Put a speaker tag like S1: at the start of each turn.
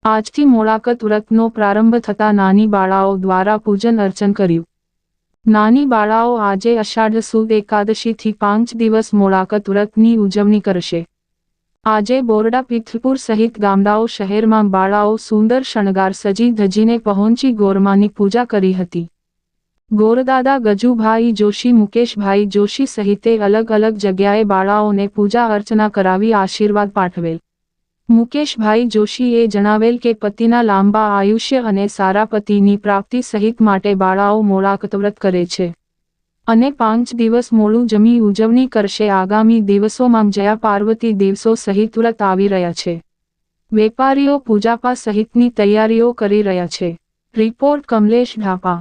S1: આજથી મોળાકત વ્રતનો પ્રારંભ થતા નાની બાળાઓ દ્વારા પૂજન અર્ચન કર્યું. નાની બાળાઓ આજે અષાઢ સુદ એકાદશીથી 5 દિવસ મોળાકત વ્રતની ઉજવણી કરશે. આજે બોરડા પિથલપુર સહિત ગામડાઓ શહેરમાં બાળાઓ સુંદર શણગાર સજી ધજીને પહોંચી ગોરમાની પૂજા કરી હતી. ગોરદાદા ગજુભાઈ જોશી, મુકેશભાઈ જોશી સહિતે અલગ અલગ જગ્યાએ બાળાઓને પૂજા અર્ચના કરાવી આશીર્વાદ પાઠવેલ. મુકેશભાઈ જોશીએ જણાવેલ કે પતિના લાંબા આયુષ્ય અને સારા પતિની પ્રાપ્તિ સહિત માટે બાળાઓ મોળાકત વ્રત કરે છે અને 5 દિવસ મોળું જમી ઉજવણી કરશે. આગામી દિવસોમાં જયા પાર્વતી દિવસો સહિત વ્રત આવી રહ્યા છે. વેપારીઓ પૂજાપા સહિતની તૈયારીઓ કરી રહ્યા છે. રિપોર્ટ કમલેશ ઢાપા.